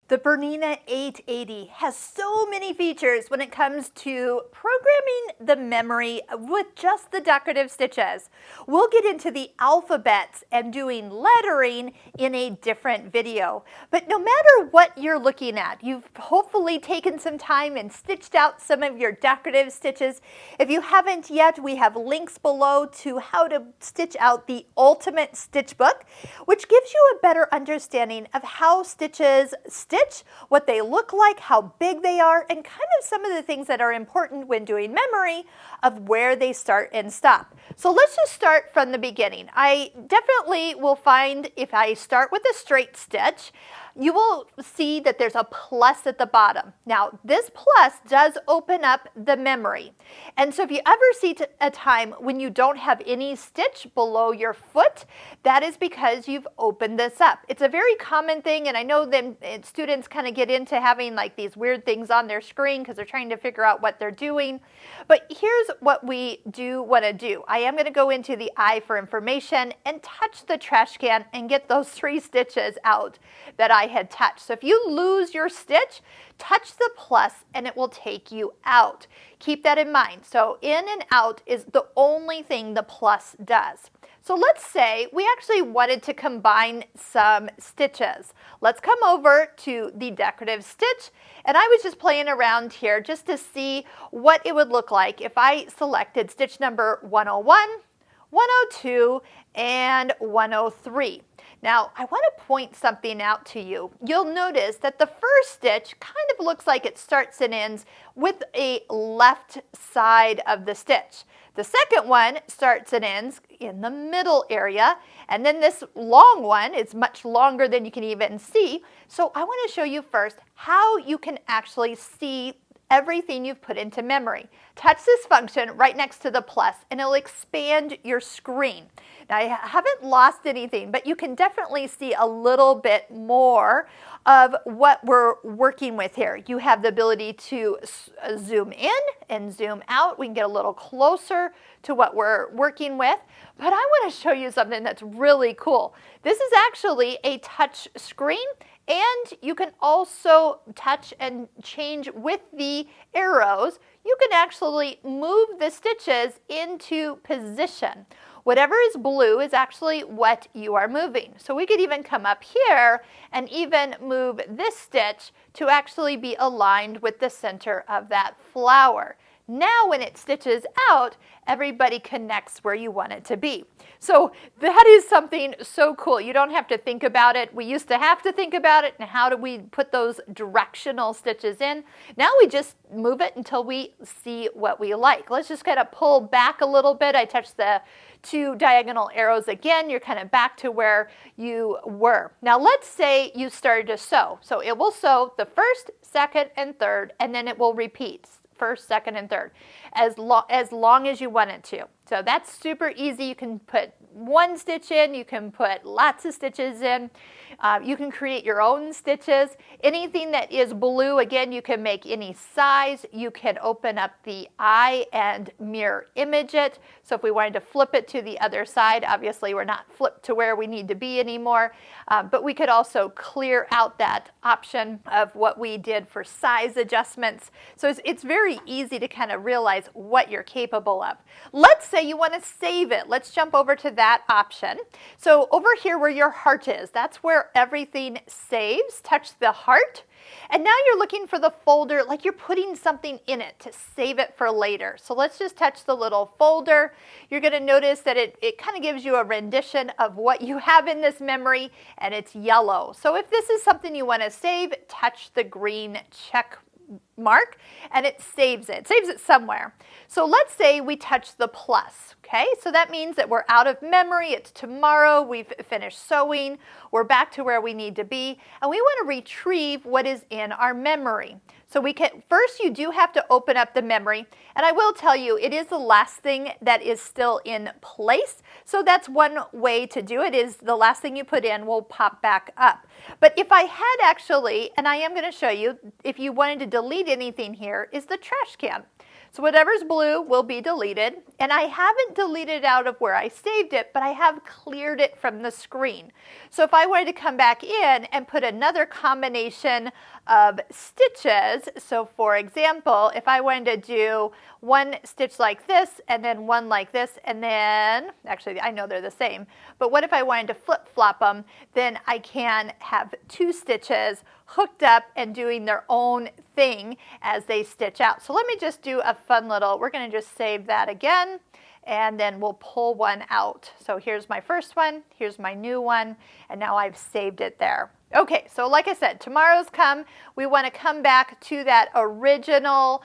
The Bernina 880 has so many features when it comes to programming the memory with just the decorative stitches. We'll get into the alphabets and doing lettering in a different video. But no matter what you're looking at, you've hopefully taken some time and stitched out some of your decorative stitches. If you haven't yet, we have links below to how to stitch out the Ultimate Stitch Book, which gives you a better understanding of how stitches stitch, what they look like, how big they are, and kind of some of the things that are important when doing memory of where they start and stop. So let's just start from the beginning. I definitely will find if I start with a straight stitch, you will see that there's a plus at the bottom. Now, this plus does open up the memory. And so if you ever see a time when you don't have any stitch below your foot, that is because you've opened this up. It's a very common thing, and I know then students kind of get into having like these weird things on their screen because they're trying to figure out what they're doing. But here's what we do want to do. I am going to go into the eye for information and touch the trash can and get those 3 stitches out that I had touched. So if you lose your stitch, touch the plus and it will take you out. Keep that in mind. So in and out is the only thing the plus does. So let's say we actually wanted to combine some stitches. Let's come over to the decorative stitch, and I was just playing around here just to see what it would look like if I selected stitch number 101, 102, and 103. Now, I want to point something out to you. You'll notice that the first stitch kind of looks like it starts and ends with a left side of the stitch. The second one starts and ends in the middle area, and then this long one is much longer than you can even see. So I want to show you first how you can actually see everything you've put into memory. Touch this function right next to the plus and it'll expand your screen. Now, I haven't lost anything, but you can definitely see a little bit more of what we're working with here. You have the ability to zoom in and zoom out. We can get a little closer to what we're working with, but I want to show you something that's really cool. This is actually a touch screen, and you can also touch and change with the arrows. You can actually move the stitches into position. Whatever is blue is actually what you are moving. So we could even come up here and even move this stitch to actually be aligned with the center of that flower. Now when it stitches out, everybody connects where you want it to be. So that is something so cool. You don't have to think about it. We used to have to think about it, and how do we put those directional stitches in? Now we just move it until we see what we like. Let's just kind of pull back a little bit. I touched the 2 diagonal arrows again. You're kind of back to where you were. Now let's say you started to sew. So it will sew the first, second, and third, and then it will repeat. First, second, and third, as long as you want it to. So that's super easy. You can put 1 stitch in, you can put lots of stitches in, you can create your own stitches. Anything that is blue, again, you can make any size. You can open up the eye and mirror image it. So if we wanted to flip it to the other side, obviously we're not flipped to where we need to be anymore, but we could also clear out that option of what we did for size adjustments. So it's very easy to kind of realize what you're capable of. Let's say you want to save it. Let's jump over to that option. So over here where your heart is, that's where everything saves. Touch the heart. And now you're looking for the folder, like you're putting something in it to save it for later. So let's just touch the little folder. You're going to notice that it kind of gives you a rendition of what you have in this memory, and it's yellow. So if this is something you want to save, touch the green check mark and it saves it somewhere. So let's say we touch the plus. Okay, so that means that we're out of memory. It's tomorrow. We've finished sewing. We're back to where we need to be, and we want to retrieve what is in our memory. So we can, first you do have to open up the memory, and I will tell you it is the last thing that is still in place. So that's one way to do it, is the last thing you put in will pop back up. But if I had actually, and I am going to show you, if you wanted to delete anything here, is the trash can. So whatever's blue will be deleted, and I haven't deleted out of where I saved it, but I have cleared it from the screen. So if I wanted to come back in and put another combination of stitches, so for example, if I wanted to do one stitch like this and then one like this, and then, actually I know they're the same, but what if I wanted to flip-flop them, then I can have two stitches hooked up and doing their own thing as they stitch out. So let me just do a fun little, we're going to just save that again, and then we'll pull one out. So here's my first one, here's my new one, and now I've saved it there. Okay, so like I said, tomorrow's come. We want to come back to that original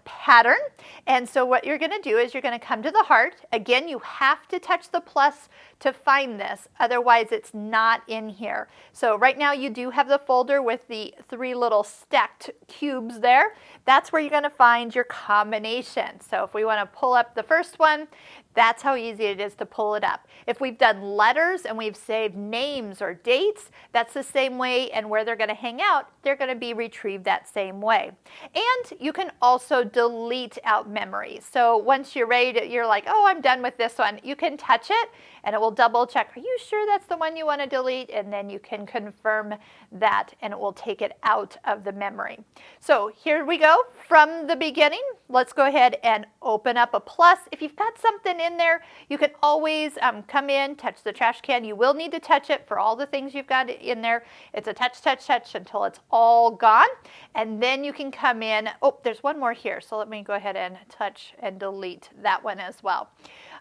pattern. And so what you're going to do is you're going to come to the heart. Again, you have to touch the plus to find this. Otherwise, it's not in here. So right now you do have the folder with the 3 little stacked cubes there. That's where you're going to find your combination. So if we want to pull up the first one, that's how easy it is to pull it up. If we've done letters and we've saved names or dates, that's the same way, and where they're going to hang out, they're going to be retrieved that same way. And you can also delete out memories. So once you're ready to, you're like, oh, I'm done with this one, you can touch it and it will double check, are you sure that's the one you want to delete? And then you can confirm that and it will take it out of the memory. So here we go from the beginning. Let's go ahead and open up a plus. If you've got something in there, you can always come in, touch the trash can. You will need to touch it for all the things you've got in there. It's a touch, touch, touch until it's all gone. And then you can come in. Oh, there's one more here. So let me go ahead and touch and delete that one as well.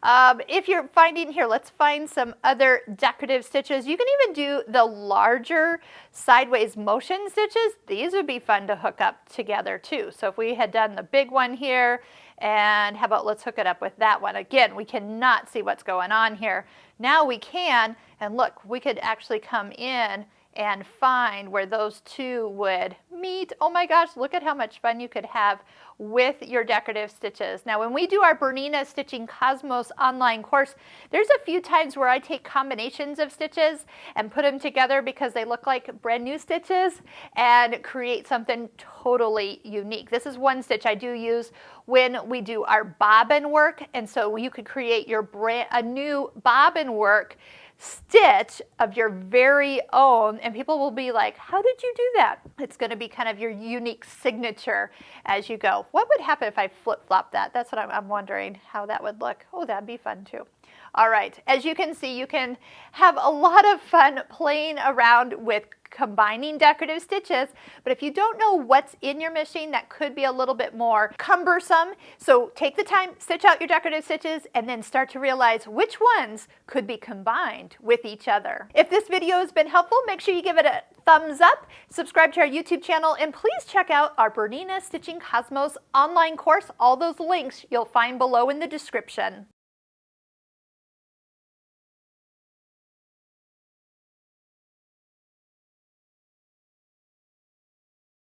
If you're finding here, let's find some other decorative stitches. You can even do the larger sideways motion stitches. These would be fun to hook up together too. So if we had done the big one here, and how about let's hook it up with that one. Again, we cannot see what's going on here. Now we can, and look, we could actually come in and find where those two would meet. Oh my gosh, look at how much fun you could have with your decorative stitches. Now when we do our Bernina Stitching Cosmos online course, there's a few times where I take combinations of stitches and put them together because they look like brand new stitches and create something totally unique. This is one stitch I do use when we do our bobbin work, and so you could create your a new bobbin work stitch of your very own, and people will be like, how did you do that? It's going to be kind of your unique signature as you go. What would happen if I flip-flop that? That's what I'm wondering how that would look. Oh, that'd be fun too. All right, as you can see, you can have a lot of fun playing around with combining decorative stitches, but if you don't know what's in your machine, that could be a little bit more cumbersome. So take the time, stitch out your decorative stitches, and then start to realize which ones could be combined with each other. If this video has been helpful, make sure you give it a thumbs up, subscribe to our YouTube channel, and please check out our Bernina Stitching Cosmos online course. All those links you'll find below in the description.